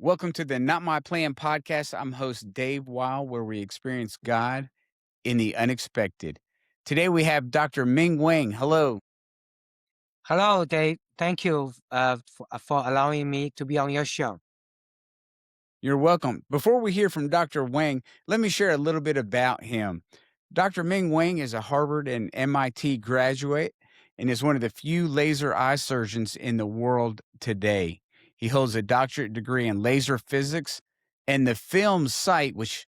Welcome to the Not My Plan podcast. I'm host Dave Weil, where we experience God in the unexpected. Today we have Dr. Ming Wang. Hello. Hello, Dave. Thank you for allowing me to be on your show. You're welcome. Before we hear from Dr. Wang, let me share a little bit about him. Dr. Ming Wang is a Harvard and MIT graduate and is one of the few laser eye surgeons in the world today. He holds a doctorate degree in laser physics, and the film Sight, which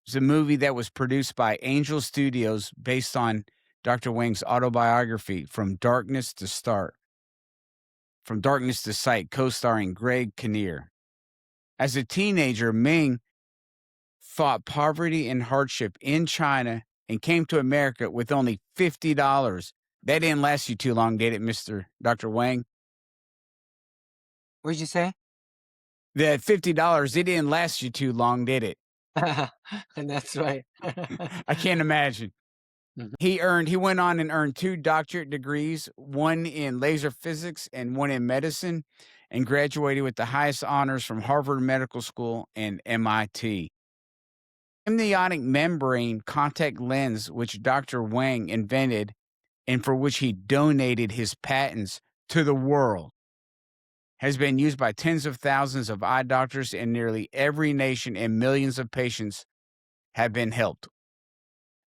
is a movie that was produced by Angel Studios based on Dr. Wang's autobiography, From Darkness to Sight, co-starring Greg Kinnear. As a teenager, Ming fought poverty and hardship in China and came to America with only $50. That didn't last you too long, did it, Mr. Dr. Wang? What did you say? That $50, it didn't last you too long, did it? That's right. I can't imagine. Mhm. He went on and earned 2 doctorate degrees, one in laser physics and one in medicine, and graduated with the highest honors from Harvard Medical School and MIT. Amniotic membrane contact lens, which Dr. Wang invented and for which he donated his patents to the world, has been used by tens of thousands of eye doctors in nearly every nation, and millions of patients have been helped.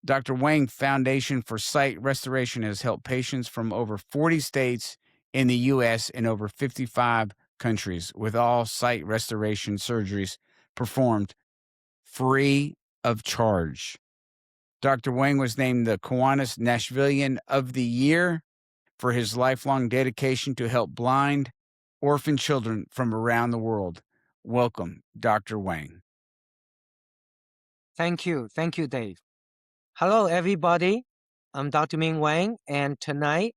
Dr. Wang Foundation for Sight Restoration has helped patients from over 40 states in the U.S. and over 55 countries, with all sight restoration surgeries performed free of charge. Dr. Wang was named the Kiwanis Nashvilleian of the Year for his lifelong dedication to help blind, orphan children from around the world. Welcome, Dr. Wang. Thank you. Thank you, Dave. Hello, everybody. I'm Dr. Ming Wang, and today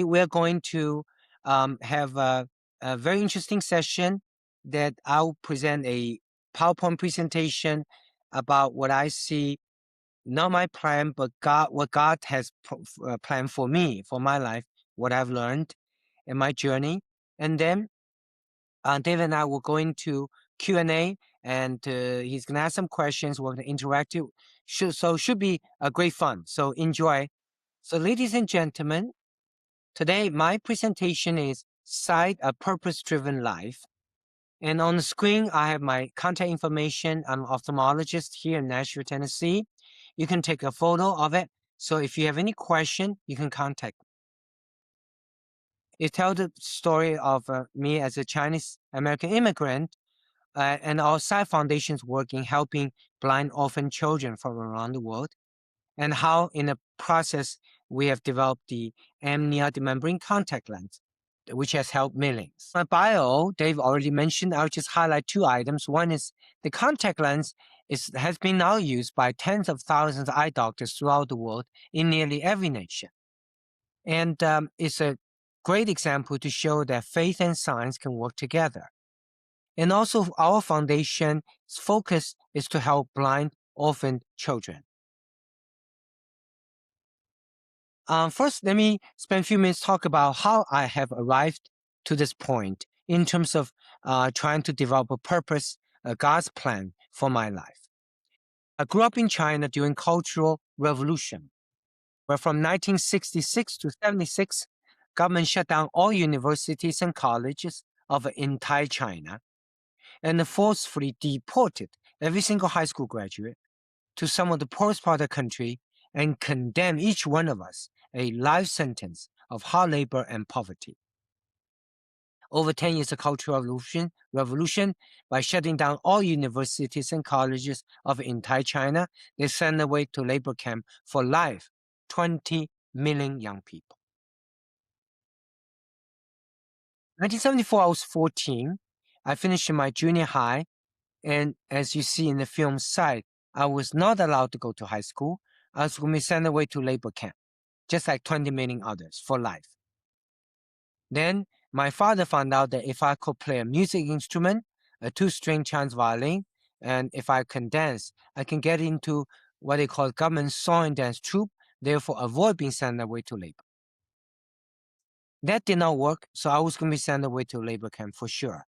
we're going to have a very interesting session that I'll present a PowerPoint presentation about what I see, not my plan, but what God has planned for me, for my life, what I've learned in my journey. And then Dave and I will go into Q&A, and he's going to ask some questions. We're going to interact. Should be a great fun. So enjoy. So ladies and gentlemen, today my presentation is Sight, a Purpose-Driven Life. And on the screen, I have my contact information. I'm an ophthalmologist here in Nashville, Tennessee. You can take a photo of it. So if you have any question, you can contact me. It tells the story of me as a Chinese American immigrant and our Sight Foundation's work in helping blind orphan children from around the world, and how in the process we have developed the amniotic membrane contact lens, which has helped millions. My bio, Dave already mentioned, I'll just highlight 2 items. One is the contact lens has been now used by tens of thousands of eye doctors throughout the world in nearly every nation. And it's a great example to show that faith and science can work together. And also our foundation's focus is to help blind orphan children. First, let me spend a few minutes talk about how I have arrived to this point in terms of trying to develop a purpose, God's plan for my life. I grew up in China during Cultural Revolution, where from 1966 to 76, government shut down all universities and colleges of entire China and forcefully deported every single high school graduate to some of the poorest part of the country and condemned each one of us a life sentence of hard labor and poverty. Over 10 years of Cultural Revolution, by shutting down all universities and colleges of entire China, they sent away to labor camp for life 20 million young people. 1974, I was 14. I finished my junior high, and as you see in the film Sight, I was not allowed to go to high school. I was going to be sent away to labor camp, just like 20 million others, for life. Then my father found out that if I could play a music instrument, a 2-string Chinese violin, and if I can dance, I can get into what they call government song and dance troupe, therefore avoid being sent away to labor. That did not work, so I was going to be sent away to labor camp for sure.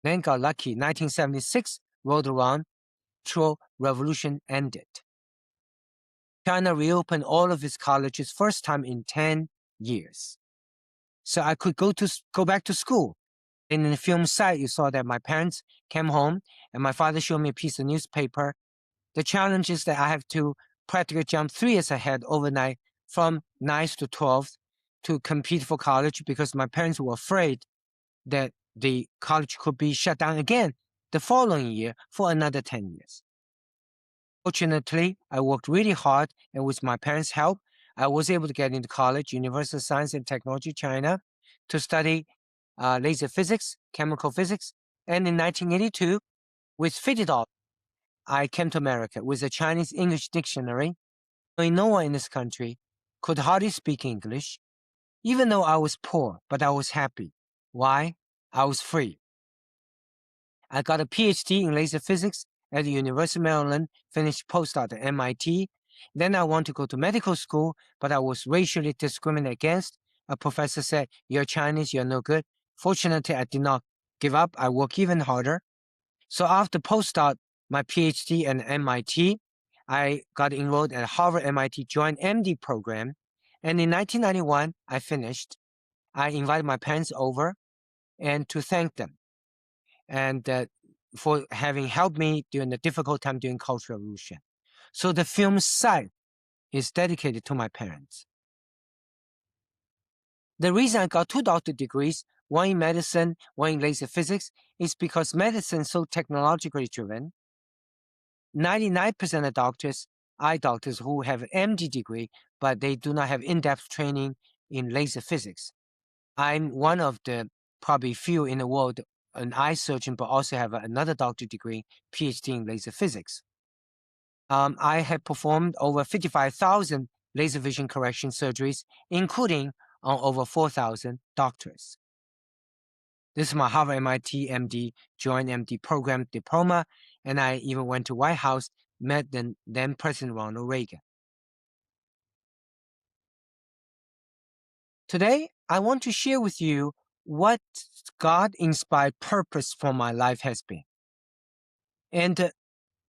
Then got lucky. 1976 rolled around, Cultural Revolution ended. China reopened all of its colleges first time in 10 years. So I could go back to school. And in the film site, you saw that my parents came home and my father showed me a piece of newspaper. The challenge is that I have to practically jump 3 years ahead overnight from 9th to 12th to compete for college because my parents were afraid that the college could be shut down again the following year for another 10 years. Fortunately, I worked really hard, and with my parents' help, I was able to get into college, University of Science and Technology, China, to study laser physics, chemical physics. And in 1982, with $50, I came to America with a Chinese English dictionary. No one in this country could hardly speak English, even though I was poor, but I was happy. Why? I was free. I got a PhD in laser physics at the University of Maryland, finished postdoc at MIT. Then I wanted to go to medical school, but I was racially discriminated against. A professor said, "You're Chinese, you're no good." Fortunately, I did not give up. I worked even harder. So after postdoc, my PhD at MIT, I got enrolled at Harvard MIT Joint MD program. And in 1991, I finished. I invited my parents over and to thank them and for having helped me during the difficult time during Cultural Revolution. So the film site is dedicated to my parents. The reason I got 2 doctorate degrees, one in medicine, one in laser physics, is because medicine is so technologically driven. 99% of doctors, eye doctors who have an MD degree, but they do not have in-depth training in laser physics. I'm one of the probably few in the world, an eye surgeon, but also have another doctorate degree, PhD in laser physics. I have performed over 55,000 laser vision correction surgeries, including on over 4,000 doctors. This is my Harvard MIT MD Joint MD program diploma, and I even went to White House, met then President Ronald Reagan. Today, I want to share with you what God-inspired purpose for my life has been. And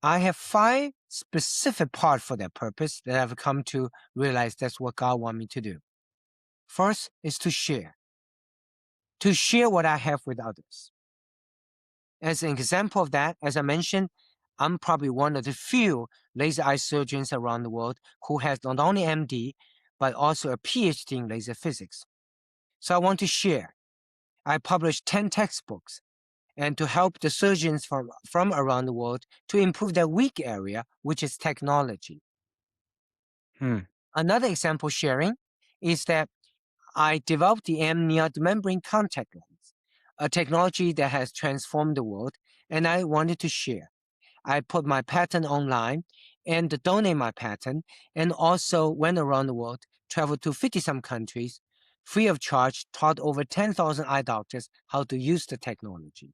I have 5 specific parts for that purpose that I've come to realize that's what God wants me to do. First is to share what I have with others. As an example of that, as I mentioned, I'm probably one of the few laser eye surgeons around the world who has not only MD, but also a PhD in laser physics. So I want to share. I published 10 textbooks and to help the surgeons from around the world to improve their weak area, which is technology. Another example sharing is that I developed the amniotic membrane contact lens, a technology that has transformed the world, and I wanted to share. I put my patent online and donate my patent, and also went around the world, traveled to 50-some countries, free of charge, taught over 10,000 eye doctors how to use the technology.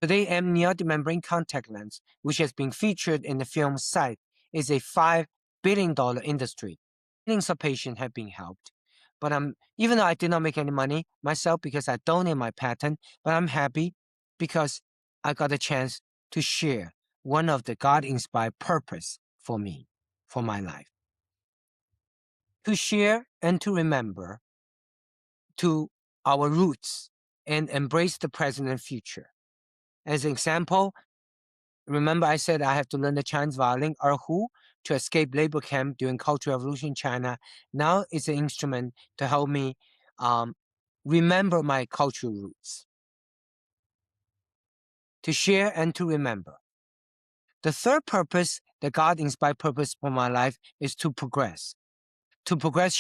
Today, amniotic membrane contact lens, which has been featured in the film Sight, is a $5 billion industry. Millions of patients have been helped. But even though I did not make any money myself because I donated my patent, but I'm happy because I got a chance to share one of the God-inspired purpose for me, for my life. To share and to remember to our roots and embrace the present and future. As an example, remember I said I have to learn the Chinese violin, erhu, to escape labor camp during Cultural Revolution in China. Now it's an instrument to help me remember my cultural roots. To share and to remember. The third purpose, the God-inspired purpose for my life, is to progress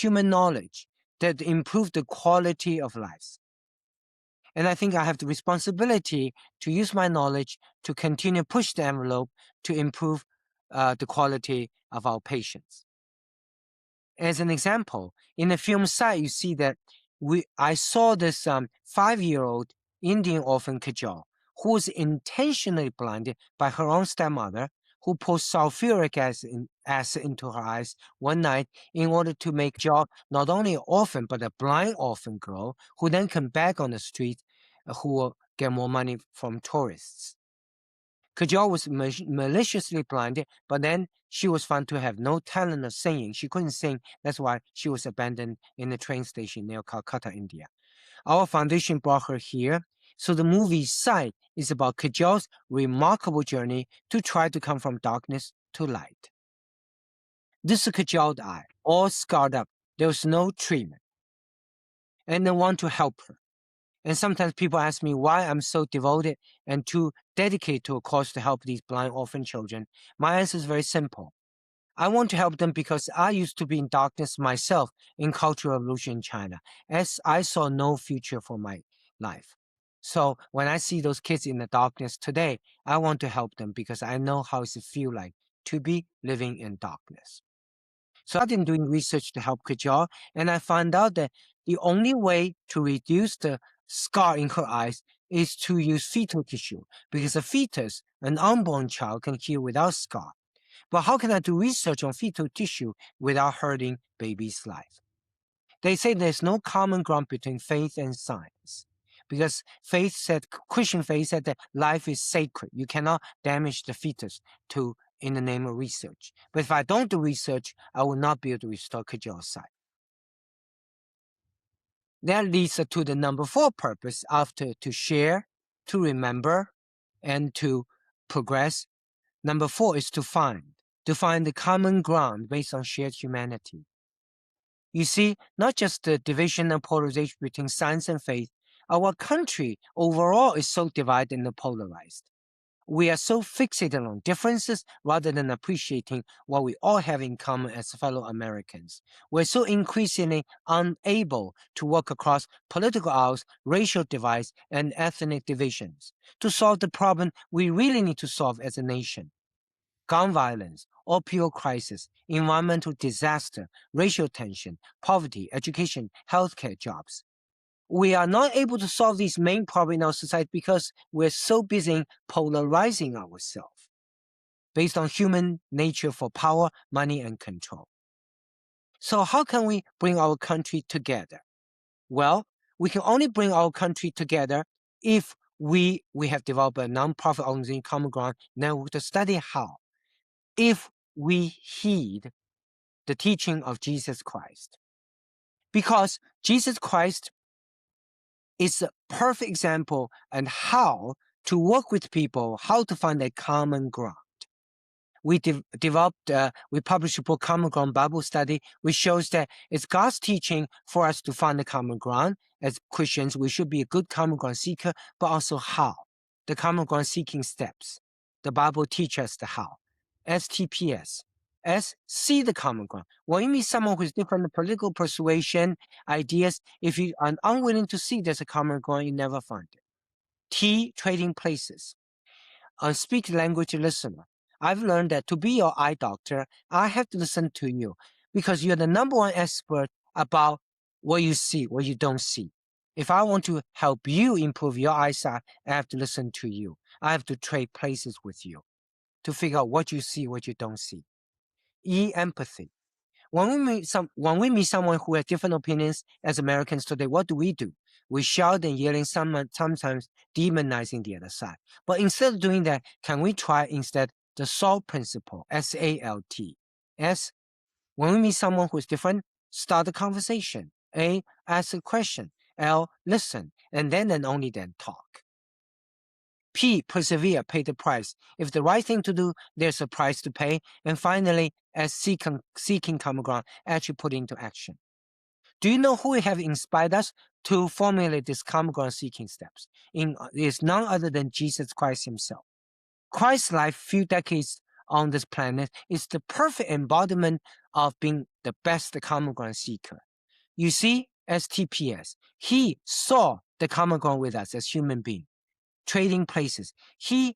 human knowledge that improve the quality of lives. And I think I have the responsibility to use my knowledge to continue push the envelope to improve the quality of our patients. As an example, in the film site, you see that I saw this 5-year-old Indian orphan Kajal who was intentionally blinded by her own stepmother, who poured sulfuric acid into her eyes one night in order to make Kajal not only an orphan, but a blind orphan girl, who then came back on the street, who get more money from tourists. Kajol was maliciously blinded, but then she was found to have no talent of singing. She couldn't sing. That's why she was abandoned in the train station near Calcutta, India. Our foundation brought her here. So the movie Sight is about Kajol's remarkable journey to try to come from darkness to light. This is Kajol's eye, all scarred up. There was no treatment. And I want to help her. And sometimes people ask me why I'm so devoted and too dedicated to a cause to help these blind orphan children. My answer is very simple. I want to help them because I used to be in darkness myself in Cultural Revolution in China, as I saw no future for my life. So when I see those kids in the darkness today, I want to help them because I know how it feels like to be living in darkness. So I've been doing research to help Kajol, and I found out that the only way to reduce the scar in her eyes is to use fetal tissue, because a fetus, an unborn child, can heal without scar. But how can I do research on fetal tissue without hurting baby's life? They say there's no common ground between faith and science, because Christian faith said that life is sacred. You cannot damage the fetus in the name of research. But if I don't do research, I will not be able to restore Kajol's sight. That leads us to the number 4 purpose after to share, to remember, and to progress. Number 4 is to find the common ground based on shared humanity. You see, not just the division and polarization between science and faith, our country overall is so divided and polarized. We are so fixated on differences rather than appreciating what we all have in common as fellow Americans. We're so increasingly unable to work across political aisles, racial divides, and ethnic divisions to solve the problem we really need to solve as a nation. Gun violence, opioid crisis, environmental disaster, racial tension, poverty, education, healthcare, jobs. We are not able to solve these main problems in our society because we're so busy polarizing ourselves based on human nature for power, money, and control. So how can we bring our country together? Well, we can only bring our country together if we have developed a nonprofit organization, Common Ground Network, to study how. If we heed the teaching of Jesus Christ. Because Jesus Christ is a perfect example on how to work with people, how to find a common ground. We we published a book, Common Ground Bible Study, which shows that it's God's teaching for us to find the common ground. As Christians, we should be a good common ground seeker, but also how. The common ground seeking steps. The Bible teaches us the how. STPS. S, see the common ground. When you meet someone who is different in political persuasion, ideas, if you are unwilling to see there's a common ground, you never find it. T, trading places. Speak language listener. I've learned that to be your eye doctor, I have to listen to you because you're the number 1 expert about what you see, what you don't see. If I want to help you improve your eyesight, I have to listen to you. I have to trade places with you to figure out what you see, what you don't see. E, empathy. When we meet someone who has different opinions as Americans today, what do? We shout and yelling, sometimes demonizing the other side. But instead of doing that, can we try instead the SALT principle, S-A-L-T? S, when we meet someone who is different, start a conversation. A, ask a question. L, listen, and then and only then talk. P, persevere, pay the price. If the right thing to do, there's a price to pay. And finally, as seeking common ground, actually put into action. Do you know who have inspired us to formulate these common ground seeking steps? It's none other than Jesus Christ himself. Christ's life, few decades on this planet, is the perfect embodiment of being the best common ground seeker. You see, STPS, he saw the common ground with us as human beings. Trading places. He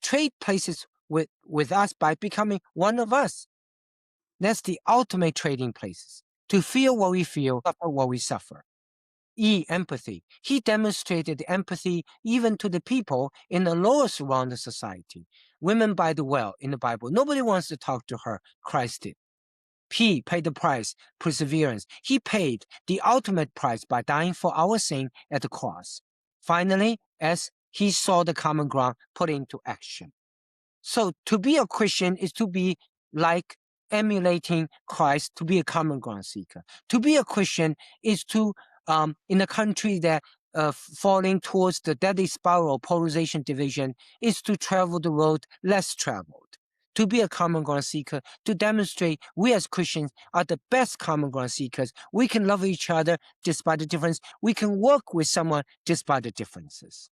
trade places with us by becoming one of us. That's the ultimate trading places. To feel what we feel, suffer what we suffer. E, empathy. He demonstrated empathy even to the people in the lowest round of society. Women by the well in the Bible. Nobody wants to talk to her. Christ did. P, paid the price, perseverance. He paid the ultimate price by dying for our sin at the cross. Finally, as he saw the common ground put into action. So to be a Christian is to be like emulating Christ, to be a common ground seeker. To be a Christian is to, in a country that falling towards the deadly spiral, polarization, division, is to travel the road less traveled. To be a common ground seeker, to demonstrate we as Christians are the best common ground seekers. We can love each other despite the difference. We can work with someone despite the differences.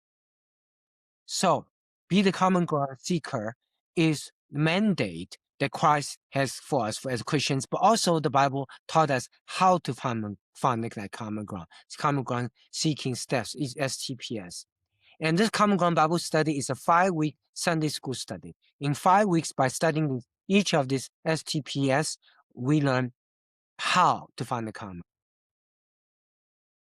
So, be the common ground seeker is the mandate that Christ has for us as Christians, but also the Bible taught us how to find that common ground. It's common ground seeking steps is STPS. And this common ground Bible study is a 5-week Sunday school study. In 5 weeks, by studying each of these STPS, we learn how to find the common.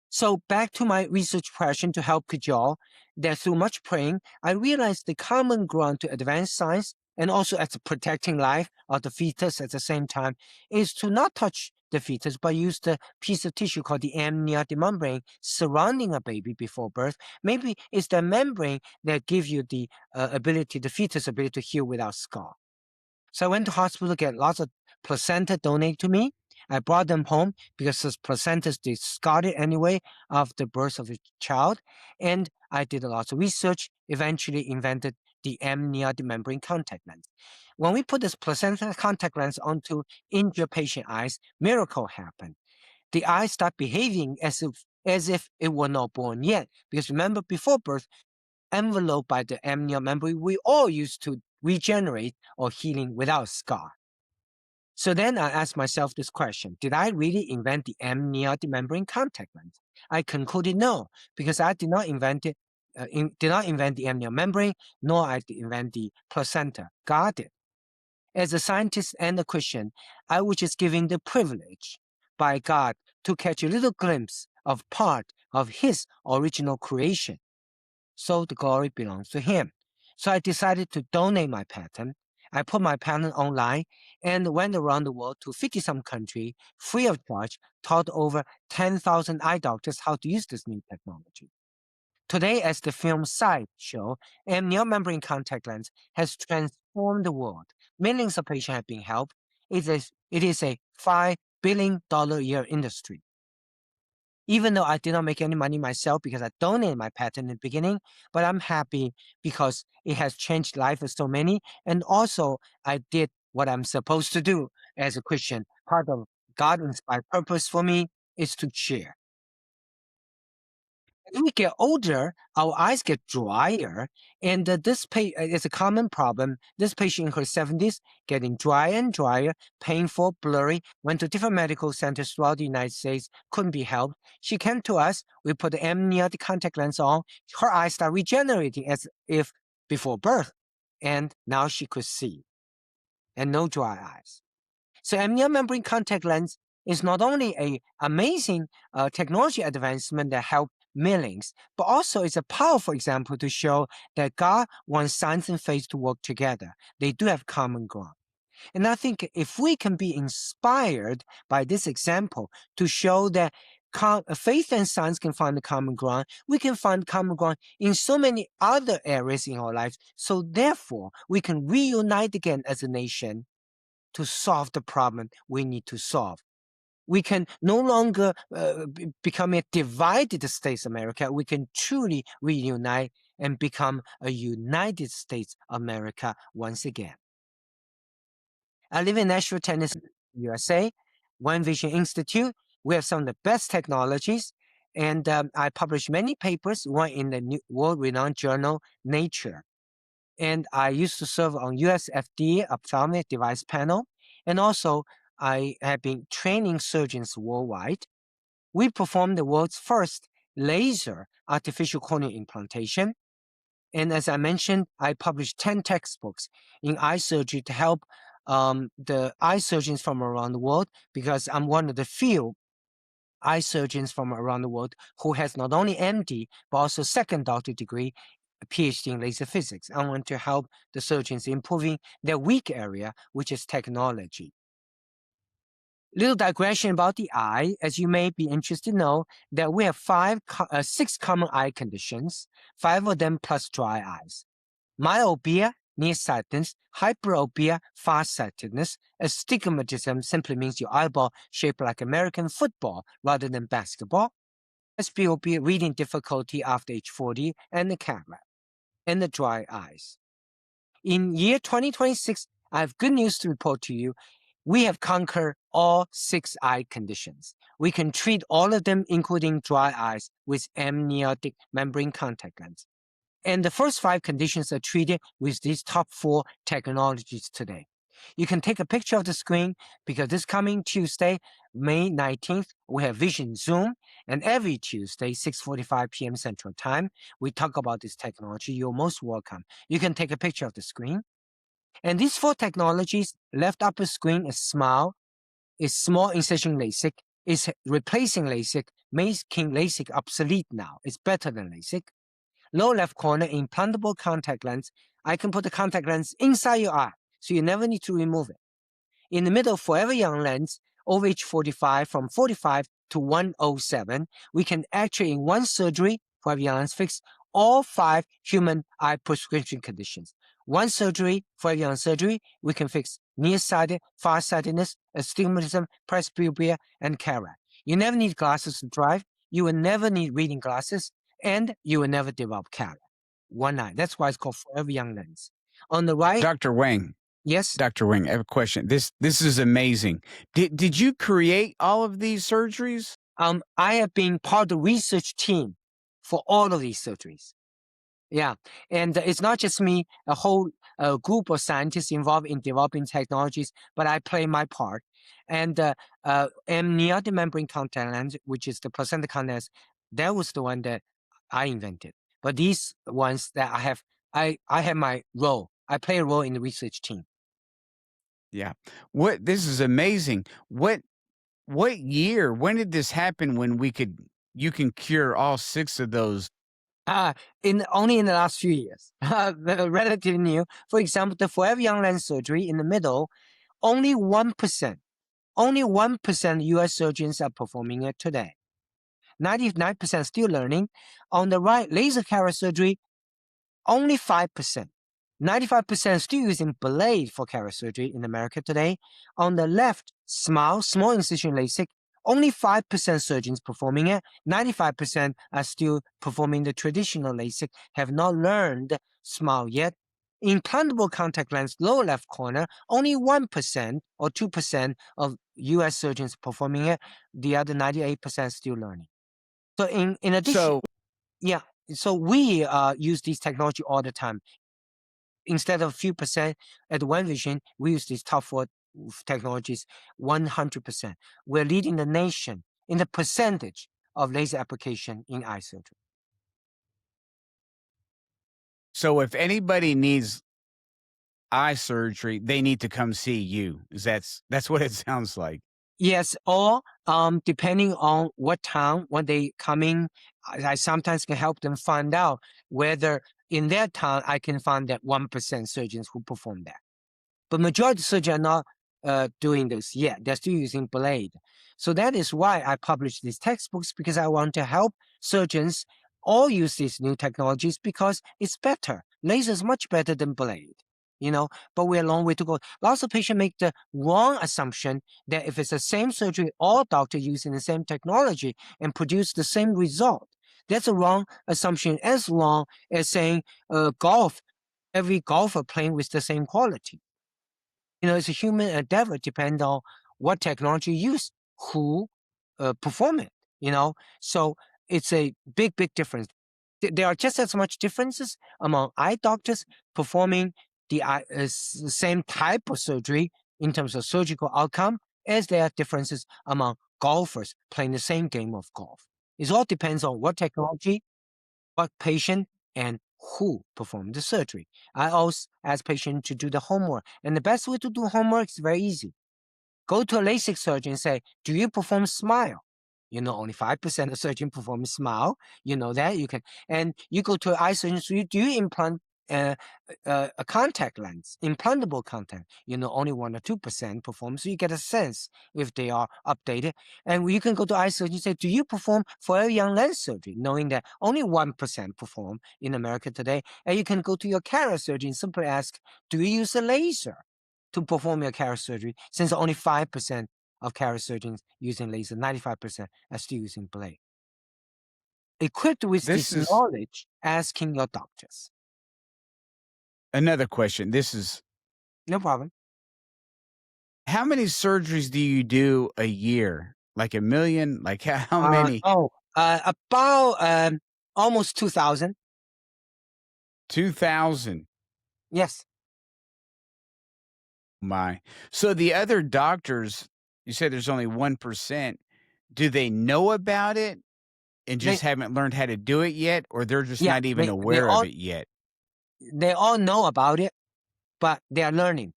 So back to my research question to help cajole, that through much praying, I realized the common ground to advance science and also as protecting life of the fetus at the same time is to not touch the fetus, but use the piece of tissue called the amniotic membrane surrounding a baby before birth. Maybe it's the membrane that gives you the ability, the fetus ability to heal without scar. So I went to hospital to get lots of placenta donated to me. I brought them home because the placentas discarded anyway after birth of the child. And I did a lot of research, eventually invented the amniotic membrane contact lens. When we put this placenta contact lens onto injured patient eyes, miracle happened. The eyes start behaving as if it were not born yet. Because remember, before birth, enveloped by the amniotic membrane, we all used to regenerate or healing without scar. So then I asked myself this question: did I really invent the amniotic membrane contact lens? I concluded no, because I did not invent it. Did not invent the amniotic membrane, nor I did invent the placenta. God did. As a scientist and a Christian, I was just given the privilege by God to catch a little glimpse of part of His original creation. So the glory belongs to Him. So I decided to donate my patent. I put my patent online and went around the world to 50-some countries free of charge, taught over 10,000 eye doctors how to use this new technology. Today, as the film Sight show, amniotic membrane contact lens has transformed the world. Millions of patients have been helped. It is a $5 billion a year industry. Even though I did not make any money myself because I donated my patent in the beginning, but I'm happy because it has changed life of so many. And also, I did what I'm supposed to do as a Christian. Part of God-inspired purpose for me is to share. As we get older, our eyes get drier, and this is a common problem. This patient in her 70s getting drier and drier, painful, blurry, went to different medical centers throughout the United States, couldn't be helped. She came to us, we put the amniotic contact lens on, her eyes start regenerating as if before birth, and now she could see, and no dry eyes. So amniotic membrane contact lens is not only a amazing technology advancement that helped millions, but also it's a powerful example to show that God wants science and faith to work together. They do have common ground. And I think if we can be inspired by this example to show that faith and science can find the common ground, we can find common ground in so many other areas in our lives. So therefore, we can reunite again as a nation to solve the problem we need to solve. We can no longer become a divided States America. We can truly reunite and become a United States America once again. I live in Nashville, Tennessee, USA, One Vision Institute. We have some of the best technologies, and I published many papers, one in the world-renowned journal Nature. And I used to serve on US FDA ophthalmic device panel, and also I have been training surgeons worldwide. We performed the world's first laser artificial cornea implantation. And as I mentioned, I published 10 textbooks in eye surgery to help the eye surgeons from around the world, because I'm one of the few eye surgeons from around the world who has not only MD, but also second doctorate degree, a PhD in laser physics. I want to help the surgeons improving their weak area, which is technology. Little digression about the eye, as you may be interested to know that we have six common eye conditions, 5 of them plus dry eyes. Myopia, nearsightedness, hyperopia, farsightedness. Astigmatism simply means your eyeball shaped like American football rather than basketball. Presbyopia, reading difficulty after age 40, and the cataract, and the dry eyes. In year 2026, I have good news to report to you. We have conquered all 6 eye conditions. We can treat all of them, including dry eyes, with amniotic membrane contact lens. And the first 5 conditions are treated with these top 4 technologies today. You can take a picture of the screen because this coming Tuesday, May 19th, we have Vision Zoom, and every Tuesday, 6:45 p.m. Central Time, we talk about this technology. You're most welcome. You can take a picture of the screen. And these 4 technologies, left upper screen is SMILE, is small incision LASIK, is replacing LASIK, making LASIK obsolete now. It's better than LASIK. Lower left corner, implantable contact lens. I can put the contact lens inside your eye, so you never need to remove it. In the middle, Forever Young lens, over age 45, from 45 to 107, we can actually, in one surgery, Forever Young lens, fix all 5 human eye prescription conditions. One surgery, Forever Young surgery, we can fix nearsighted, farsightedness, astigmatism, presbyopia, and cataract. You never need glasses to drive. You will never need reading glasses, and you will never develop cataract. One eye. That's why it's called Forever Young lens. On the right, Dr. Wang, yes. Dr. Wang, I have a question. This is amazing. Did you create all of these surgeries? I have been part of the research team for all of these surgeries. Yeah, and it's not just me, a whole group of scientists involved in developing technologies, but I play my part. And amniotic membrane contact lens, which is the placenta contact lens, that was the one that I invented. But these ones that I have my role. I play a role in the research team. Yeah. This is amazing. What year? When did this happen when you can cure all 6 of those? Only in the last few years, relatively new. For example, the Forever Young lens surgery in the middle, only 1%. Only 1% U.S. surgeons are performing it today. 99% still learning. On the right, laser cataract surgery, only 5%. 95% still using blade for cataract surgery in America today. On the left, small incision LASIK, only 5% surgeons performing it. 95% are still performing the traditional LASIK, have not learned SMILE yet. Implantable contact lens, lower left corner, only 1% or 2% of US surgeons performing it. The other 98% still learning. So in addition, So yeah, so we use this technology all the time. Instead of a few percent at One Vision, we use these top 4 technologies 100%. We're leading the nation in the percentage of laser application in eye surgery. so if anybody needs eye surgery, they need to come see you. That's what it sounds like. Yes, or depending on what town, when they come in, I sometimes can help them find out whether in their town I can find that 1% surgeons who perform that. But majority of surgeons are not doing this yet. They're still using blade. So that is why I publish these textbooks, because I want to help surgeons all use these new technologies because it's better. Laser is much better than blade, but we're a long way to go. Lots of patients make the wrong assumption that if it's the same surgery, all doctors using the same technology and produce the same result. That's a wrong assumption, as long as saying golf, every golfer playing with the same quality. It's a human endeavor, depend on what technology you use, who perform it. So it's a big difference. There are just as much differences among eye doctors performing the same type of surgery in terms of surgical outcome as there are differences among golfers playing the same game of golf. It all depends on what technology, what patient, and who performed the surgery. I always ask patients to do the homework. And the best way to do homework is very easy. Go to a LASIK surgeon and say, do you perform SMILE? Only 5% of surgeons perform SMILE. You know that. You can, and you go to an eye surgeon, so do you implant a contact lens, implantable contact, only 1 or 2% perform. So you get a sense if they are updated. And you can go to eye surgeon and say, do you perform forever young lens surgery? Knowing that only 1% perform in America today. And you can go to your cataract surgeon and simply ask, do you use a laser to perform your cataract surgery? Since only 5% of cataract surgeons using laser, 95% are still using blade. Equipped with This this is knowledge, asking your doctors. another question. This is No problem. how many surgeries do you do a year? Like a million? Like how many? About almost 2,000. 2,000. Yes, My. So the other doctors, you said there's only 1%. Do they know about it and they just haven't learned how to do it yet, or they're just yeah not even they aware of all it yet? know about it, but they are learning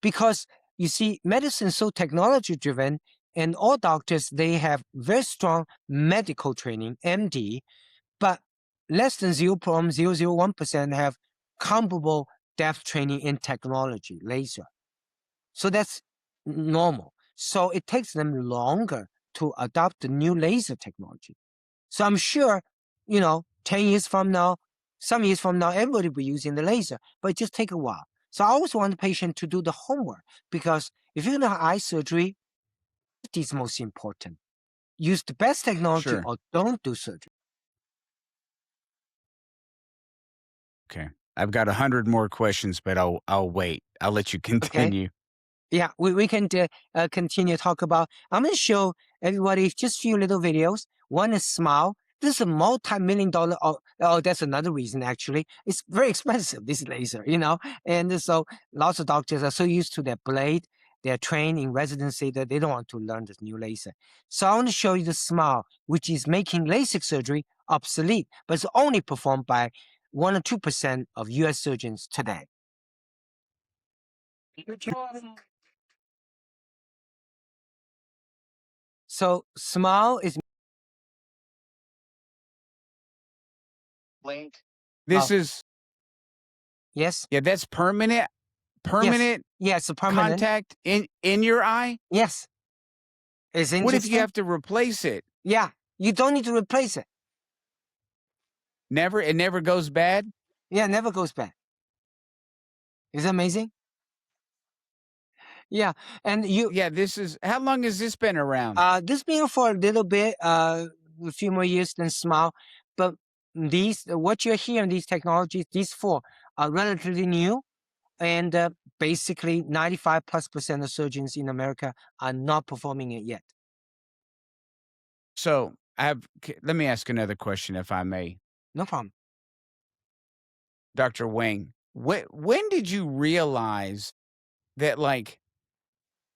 because you see, medicine is so technology driven, and all doctors they have very strong medical training, MD, but less than 0.001% have comparable depth training in technology, laser. So that's normal. So it takes them longer to adopt the new laser technology. So I'm sure, 10 years from now, some years from now, everybody will be using the laser, but it just take a while. So I always want the patient to do the homework because if you're going to have eye surgery, safety is most important. Use the best technology Sure. or don't do surgery. Okay. I've got 100 more questions, but I'll wait. I'll let you Okay. continue. Yeah, we can continue talk about. I'm going to show everybody just few little videos. One is smile. This is a multi-million-dollar. Oh, that's another reason actually. It's very expensive, this laser, And so lots of doctors are so used to their blade. They're trained in residency that they don't want to learn this new laser. So I want to show you the smile, which is making LASIK surgery obsolete, but it's only performed by 1 or 2% of U.S. surgeons today. So smile is blink. This is Yes, yeah, that's permanent yes, permanent yes, a permanent. contact in your eye? Yes, it's What if you interesting. have to replace it? Yeah, you don't need to replace it. Never it never goes bad? Yeah, it never goes back. Is that amazing? Yeah, and Yeah, this is how long has this been around? this been for a little bit, a few more years than Smile, but what you're hearing, these technologies, these four are relatively new, and basically 95+% of surgeons in America are not performing it yet. So, let me ask another question if I may. No problem. Dr. Wang, when did you realize that like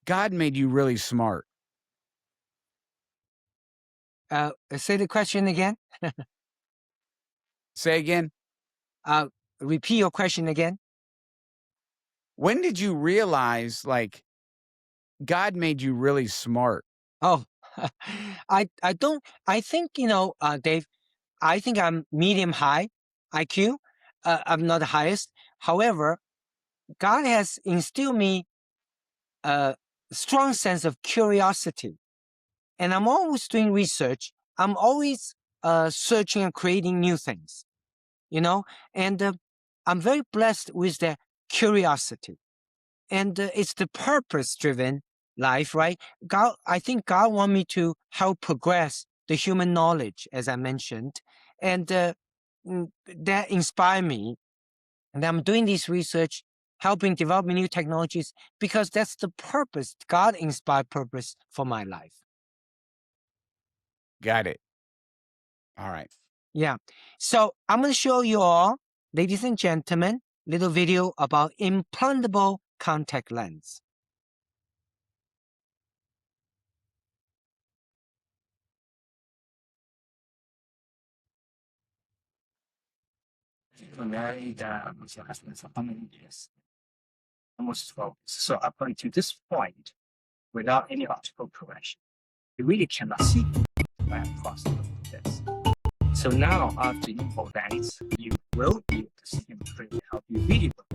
God made you really smart? Say the question again. Say again? Uh, Repeat your question again. When did you realize like God made you really smart? Oh, I don't. I think Dave. I think I'm medium high IQ. I'm not the highest. However, God has instilled me a strong sense of curiosity, and I'm always doing research. I'm always searching and creating new things. And I'm very blessed with the curiosity. And it's the purpose-driven life, right? I think God want me to help progress the human knowledge, as I mentioned, and that inspire me. And I'm doing this research, helping develop new technologies because that's the purpose, God-inspired purpose for my life. Got it. All right. Yeah. So I'm going to show you all, ladies and gentlemen, little video about implantable contact lens. Married with your husband for how many years? Almost 12. So up until this point, without any optical correction, you really cannot see right across this. So now after implant, you will be able to see him clearly how you really look.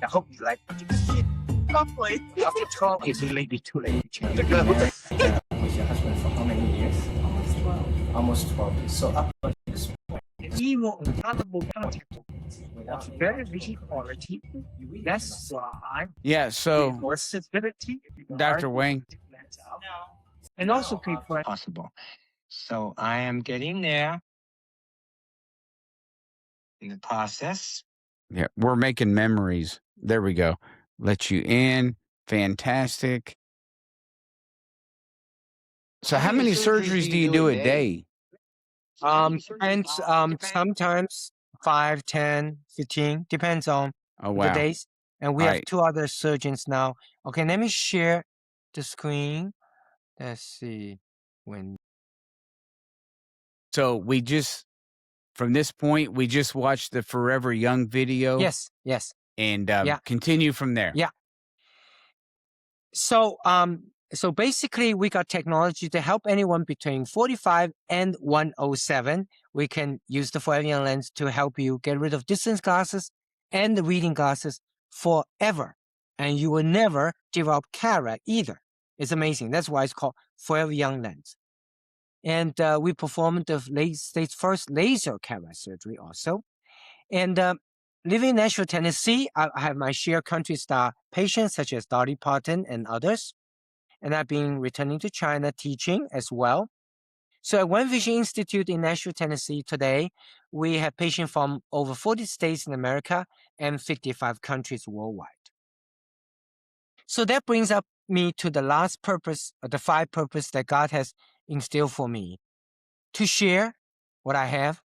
I hope you like what you see. Hopefully. After 12, it's maybe too late to change. With your husband for how many years? Almost 12. Almost 12 years. So up until this point, evil, incredible contact with very rich quality. That's why Yeah, so possibility. Dr. Wang. And also people possible. So I am getting there in the process. Yeah, we're making memories. There we go. Let you in. Fantastic. So how many surgeries do you do a day? And sometimes 5, 10, 15, depends on Oh, the wow. days. And we All have right. 2 other surgeons now. Okay, let me share the screen. Let's see. When So from this point, we just watched the Forever Young video. Yes. And Yeah. continue from there. Yeah. So basically, we got technology to help anyone between 45 and 107. We can use the Forever Young lens to help you get rid of distance glasses and the reading glasses forever. And you will never develop cataract either. It's amazing. That's why it's called Forever Young lens. And we performed the state's first laser cataract surgery also. And living in Nashville, Tennessee, I have my share country star patients such as Dolly Parton and others. And I've been returning to China teaching as well. So at One Vision Institute in Nashville, Tennessee today, we have patients from over 40 states in America and 55 countries worldwide. So that brings up me to the last purpose, the 5 purposes that God has instilled for me. To share what I have,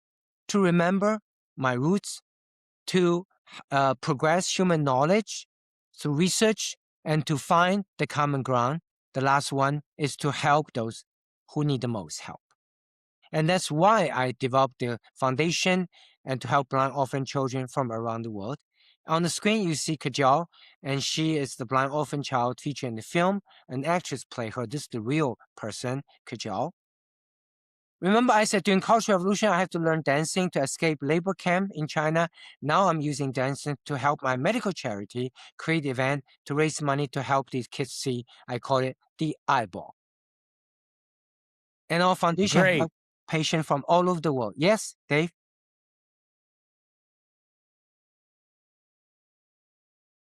to remember my roots, to progress human knowledge through research, and to find the common ground. The last one is to help those who need the most help. And that's why I developed the foundation and to help blind orphan children from around the world. On the screen, you see Kajal, and she is the blind orphan child featured in the film. An actress played her. This is the real person, Kajal. Remember I said during Cultural Revolution, I have to learn dancing to escape labor camp in China. Now I'm using dancing to help my medical charity create an event to raise money to help these kids see. I call it the eyeball. And our foundation Great. helps patients from all over the world. Yes, Dave?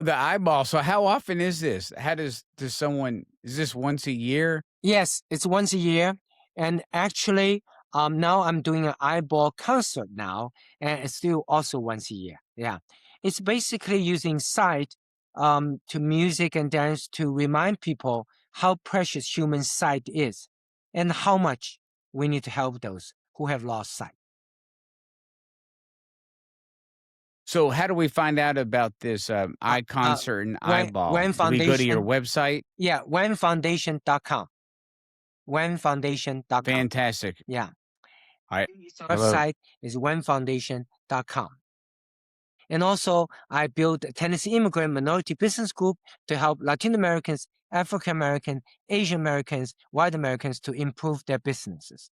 The eyeball. So how often is this? How does someone, is this once a year? Yes, it's once a year. And actually, now I'm doing an eyeball concert now, and it's still also once a year. Yeah. It's basically using sight to music and dance to remind people how precious human sight is and how much we need to help those who have lost sight. So how do we find out about this eye concert and eyeball? Wang Do we go to your Foundation. website? Yeah, wangfoundation.com. Wangfoundation.com. Fantastic. Yeah. All right. Our Hello. site is wangfoundation.com. And also, I built a Tennessee Immigrant Minority Business Group to help Latin Americans, African American, Asian Americans, White Americans to improve their businesses.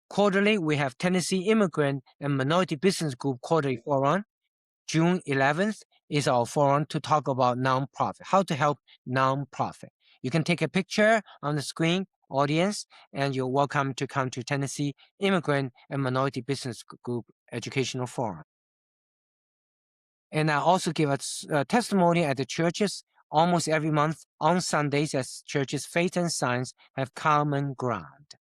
Quarterly, we have Tennessee Immigrant and Minority Business Group Quarterly Forum. June 11th is our forum to talk about nonprofit, how to help nonprofit. You can take a picture on the screen, audience, and you're welcome to come to Tennessee Immigrant and Minority Business Group Educational Forum. And I also give a testimony at the churches almost every month on Sundays as churches' faith and science have common ground.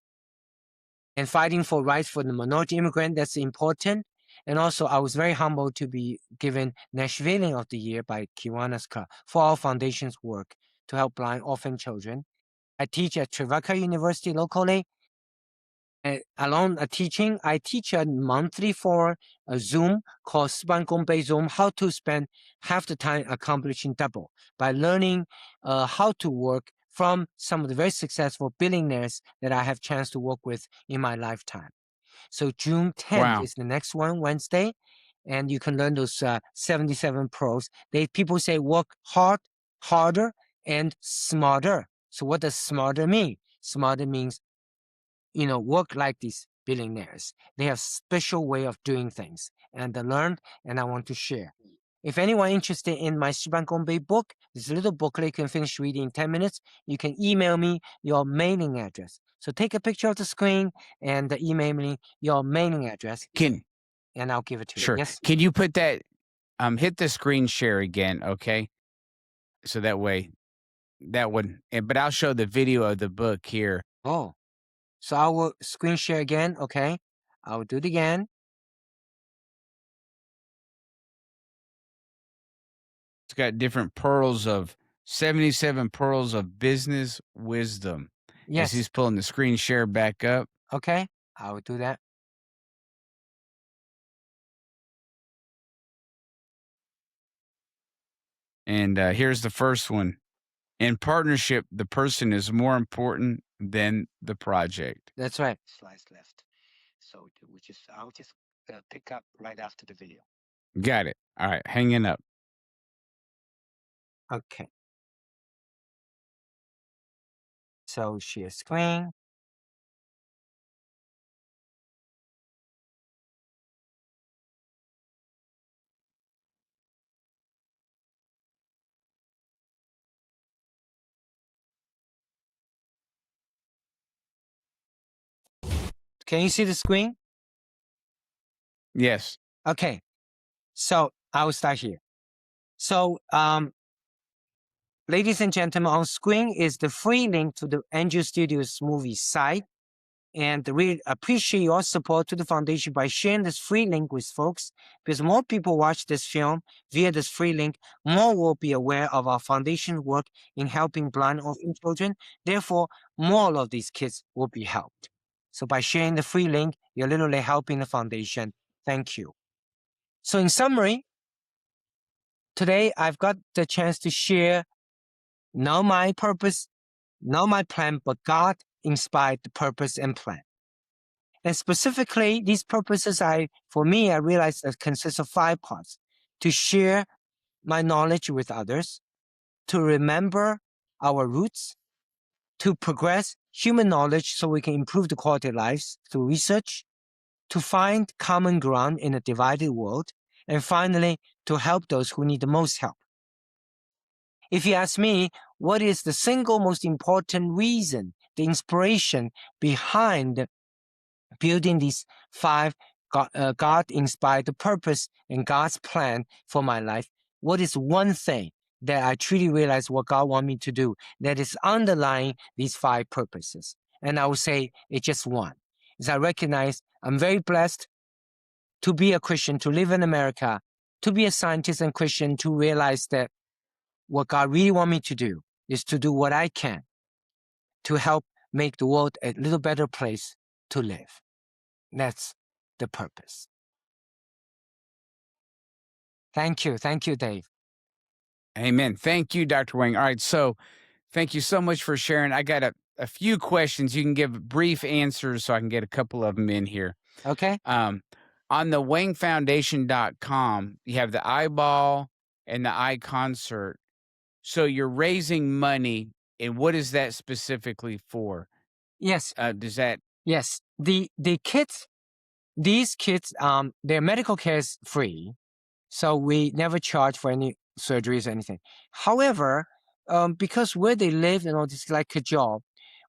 And fighting for rights for the minority immigrant, that's important. And also, I was very humbled to be given Nashvillian of the Year by Kiwanis for our foundation's work to help blind orphan children. I teach at Trevecca University locally. Along teaching, I teach a monthly for a Zoom called Span Gong Zoom, how to spend half the time accomplishing double by learning how to work from some of the very successful billionaires that I have chance to work with in my lifetime. So June 10th is the next one, Wednesday, and you can learn those 77 pros. People say work hard, harder, and smarter. So what does smarter mean? Smarter means, work like this billionaires. They have special way of doing things, and I learned, and I want to share. If anyone interested in my Shiban Gongbei book, this little booklet you can finish reading in 10 minutes, you can email me your mailing address. So take a picture of the screen and email me your mailing address, and I'll give it to you. Sure. Yes? Can you put that, hit the screen share again, okay? So that way, but I'll show the video of the book here. Oh, so I will screen share again, okay? I will do it again. It's got different 77 pearls of business wisdom. Yes. As he's pulling the screen share back up. Okay, I will do that. And here's the first one. In partnership, the person is more important than the project. That's right. Slides left. So I'll just pick up right after the video. Got it. All right, hanging up. Okay. So share screen. Can you see the screen? Yes. Okay. So I will start here. So, ladies and gentlemen, on screen is the free link to the Angel Studios movie site. And we appreciate your support to the foundation by sharing this free link with folks, because more people watch this film via this free link, more will be aware of our foundation work in helping blind orphan children. Therefore, more of these kids will be helped. So by sharing the free link, you're literally helping the foundation. Thank you. So in summary, today I've got the chance to share not my purpose, not my plan, but God inspired the purpose and plan. And specifically, these purposes, for me, I realized that consist of 5 parts: to share my knowledge with others, to remember our roots, to progress human knowledge so we can improve the quality of lives through research, to find common ground in a divided world, and finally, to help those who need the most help. If you ask me, what is the single most important reason, the inspiration behind building these 5 God-inspired purpose and God's plan for my life, what is one thing that I truly realize what God wants me to do that is underlying these 5 purposes? And I would say it's just one. Is I recognize I'm very blessed to be a Christian, to live in America, to be a scientist and Christian, to realize that what God really wants me to do is to do what I can to help make the world a little better place to live. That's the purpose. Thank you. Thank you, Dave. Amen. Thank you, Dr. Wang. All right, so thank you so much for sharing. I got a few questions. You can give brief answers so I can get a couple of them in here. Okay. On the wangfoundation.com, you have the eyeball and the eye concert. So you're raising money, and what is that specifically for? Yes. Does that? Yes. The kids, these kids, their medical care is free, so we never charge for any surgeries or anything. However, because where they live and all this like a job,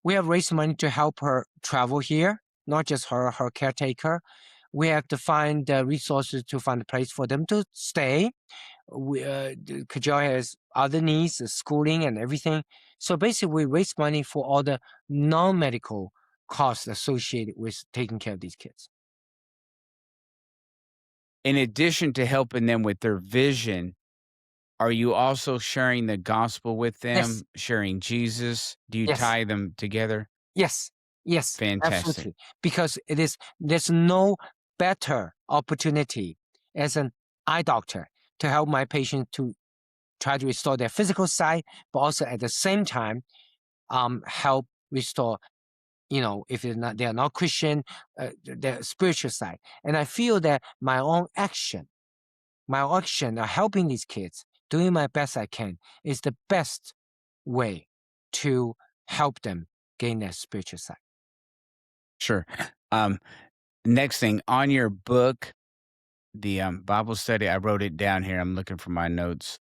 we have raised money to help her travel here, not just her caretaker. We have to find resources to find a place for them to stay. Kajal has other needs, schooling and everything. So basically, we raise money for all the non-medical costs associated with taking care of these kids. In addition to helping them with their vision, are you also sharing the gospel with them, Yes. sharing Jesus? Do you Yes. tie them together? Yes, yes, Fantastic. absolutely. Because there's no better opportunity as an eye doctor to help my patient to try to restore their physical sight, but also at the same time, help restore, if they are not Christian, their spiritual side. And I feel that my own action of helping these kids, doing my best I can, is the best way to help them gain their spiritual side. Sure. next thing on your book, the Bible study, I wrote it down here. I'm looking for my notes.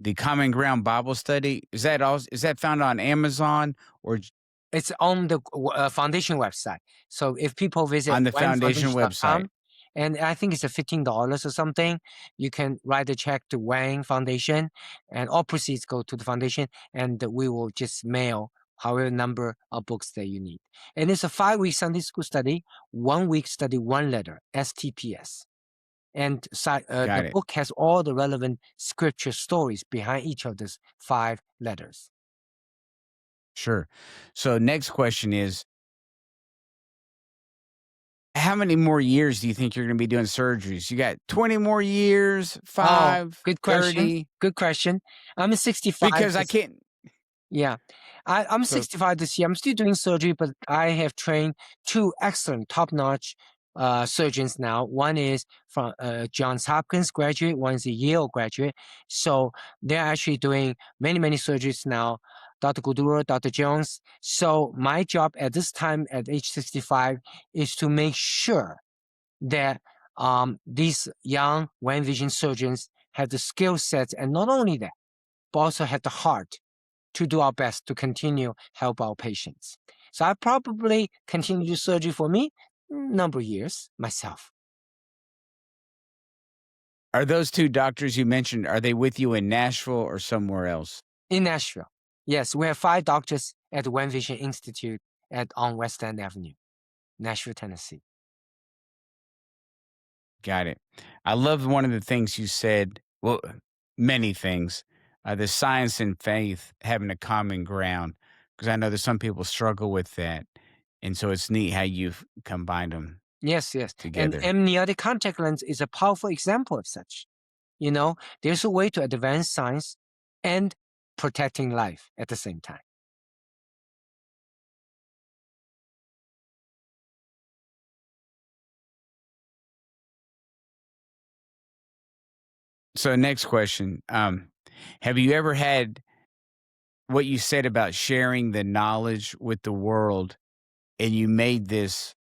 The Common Ground Bible Study, is that found on Amazon or It's on the foundation website. So if people visit on the foundation website? wangfoundation.com, and I think it's a $15 or something, you can write a check to Wang Foundation, and all proceeds go to the foundation, and we will just mail however number of books that you need. And it's a 5-week Sunday school study, 1 week study, 1 letter, STPS. And Got the it. book has all the relevant scripture stories behind each of those 5 letters. Sure. So next question is, how many more years do you think you're going to be doing surgeries? You got 20 more years, Oh, 5, good question. 30? Good question. I'm 65 Because I can't. Yeah. I'm So 65 this year. I'm still doing surgery, but I have trained 2 excellent, top-notch surgeons now. One is from Johns Hopkins graduate, one is a Yale graduate. So they're actually doing many, many surgeries now. Dr. Gudura, Dr. Jones. So my job at this time at age 65 is to make sure that these young Wang Vision surgeons have the skill sets, and not only that, but also have the heart to do our best to continue help our patients. So I probably continue to do surgery for me number of years myself. are those 2 doctors you mentioned, are they with you in Nashville or somewhere else? In Nashville. Yes, we have 5 doctors at the Wang Vision Institute on West End Avenue, Nashville, Tennessee. Got it. I love one of the things you said, well, many things, the science and faith having a common ground, because I know that some people struggle with that. And so it's neat how you've combined them Yes. And together. amniotic contact lens is a powerful example of such. You know, there's a way to advance science and protecting life at the same time. So next question, have you ever had what you said about sharing the knowledge with the world and you made this,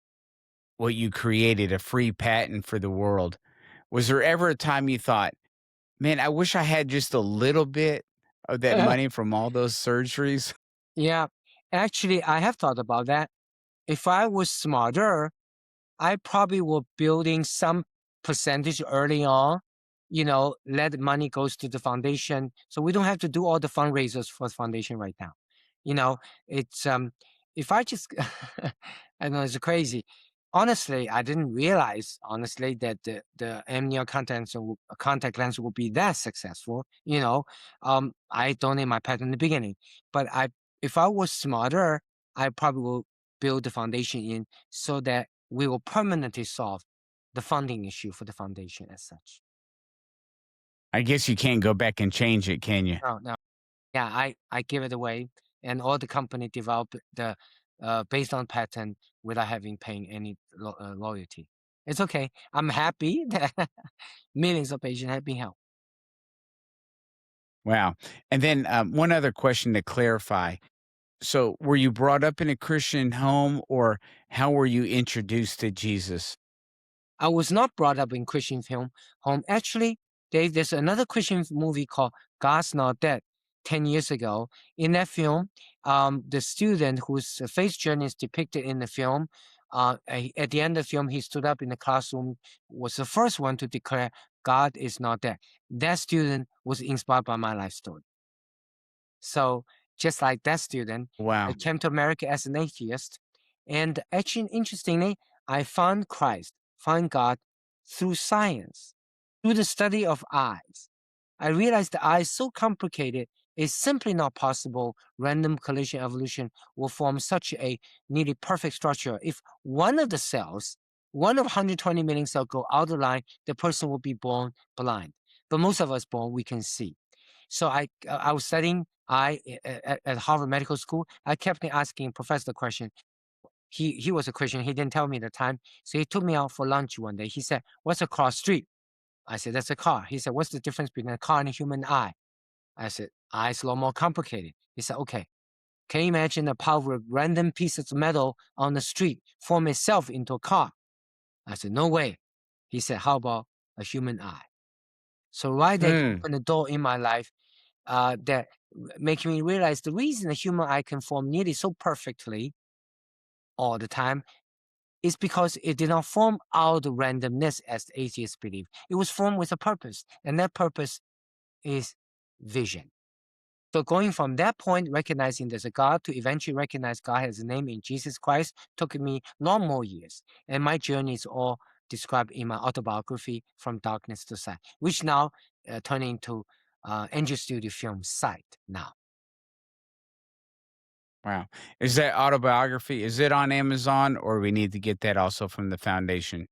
what you created, a free patent for the world? Was there ever a time you thought, man, I wish I had just a little bit of that money from all those surgeries? Yeah, actually, I have thought about that. If I was smarter, I probably will building some percentage early on, let money goes to the foundation. So we don't have to do all the fundraisers for the foundation right now. It's if I just I know it's crazy. Honestly, I didn't realize honestly that the amniotic contact lens will be that successful. I donate my patent in the beginning, but if I was smarter, I probably will build the foundation in so that we will permanently solve the funding issue for the foundation as such. I guess you can't go back and change it, can you? No. Yeah, I give it away, and all the company develop the based on patent without having paying any loyalty. It's okay. I'm happy that millions of patients have been helped. Wow. And then one other question to clarify. So, were you brought up in a Christian home, or how were you introduced to Jesus? I was not brought up in Christian home. Actually, Dave, there's another Christian movie called God's Not Dead 10 years ago. In that film, the student whose faith journey is depicted in the film, at the end of the film, he stood up in the classroom, was the first one to declare God is not dead. That student was inspired by my life story. So just like that student, I Wow. came to America as an atheist. And actually, interestingly, I found Christ, find God through science, through the study of eyes. I realized the eye is so complicated, it's simply not possible random collision evolution will form such a nearly perfect structure. If one of the cells, one of 120 million cells go out of line, the person will be born blind. But most of us born, we can see. So I was studying at Harvard Medical School. I kept asking professor the question. He was a Christian. He didn't tell me the time. So he took me out for lunch one day. He said, "What's a cross street?" I said, "That's a car." He said, "What's the difference between a car and a human eye?" I said, "Eye is a lot more complicated." He said, "Okay. Can you imagine the power of random pieces of metal on the street form itself into a car?" I said, no way. He said, how about a human eye? So right there, he Mm, opened the door in my life that making me realize the reason a human eye can form nearly so perfectly all the time is because it did not form out of randomness as the atheists believe. It was formed with a purpose, and that purpose is vision. So going from that point, recognizing there's a God, to eventually recognize God has a name in Jesus Christ, took me long more years. And my journey is all described in my autobiography, From Darkness to Sight, which now turning into Angel Studio Film Sight now. wow. Is that autobiography? Is it on Amazon, or we need to get that also from the foundation?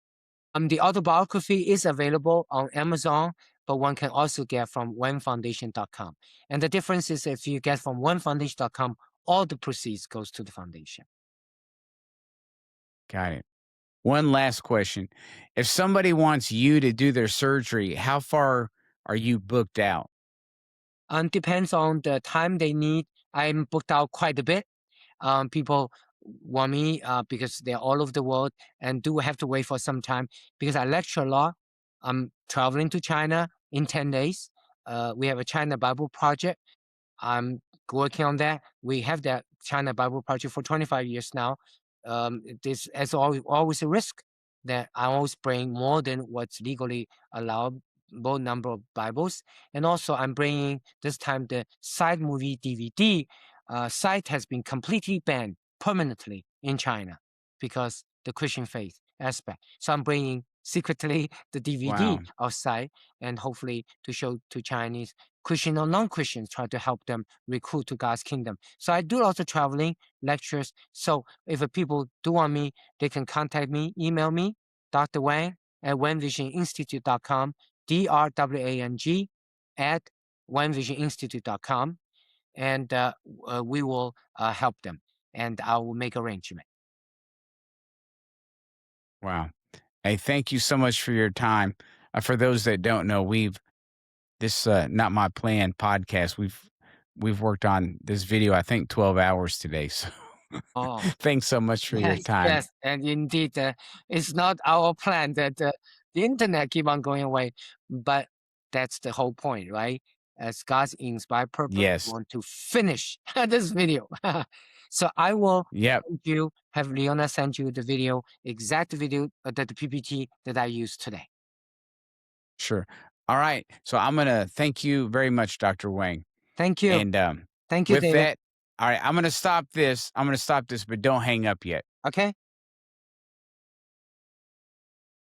The autobiography is available on Amazon, but one can also get from wangfoundation.com. And the difference is if you get from wangfoundation.com, all the proceeds goes to the foundation. Got it. One last question. If somebody wants you to do their surgery, how far are you booked out? Depends on the time they need. I'm booked out quite a bit. People want me because they're all over the world and do have to wait for some time because I lecture a lot. I'm traveling to China in 10 days. We have a China Bible project. I'm working on that. We have that China Bible project for 25 years now. This is always a risk that I always bring more than what's legally allowed, both number of Bibles. And also I'm bringing this time the side movie DVD. Site has been completely banned permanently in China because the Christian faith aspect. So I'm bringing secretly the DVD Wow. outside and hopefully to show to Chinese Christian or non-Christians, try to help them recruit to God's kingdom. So I do lots of traveling, lectures. So if people do want me, they can contact me, email me, Dr. Wang at wangvisioninstitute.com, DRWANG at wangvisioninstitute.com, and we will help them, and I will make arrangement. Wow. Hey, thank you so much for your time. For those that don't know, this Not My Plan podcast. We've worked on this video, I think 12 hours today. So Oh, thanks so much for your yes, time. yes, and indeed, it's not our plan that the internet keep on going away, but that's the whole point, right? As God's inspired purpose, we Yes. want to finish this video. So I will Yep. send you, have Leona send you the video, exact video, the PPT that I used today. Sure. All right. So I'm gonna thank you very much, Dr. Wang. Thank you. And Thank you, with David. that, all right, I'm gonna stop this. I'm gonna stop this, but don't hang up yet. Okay.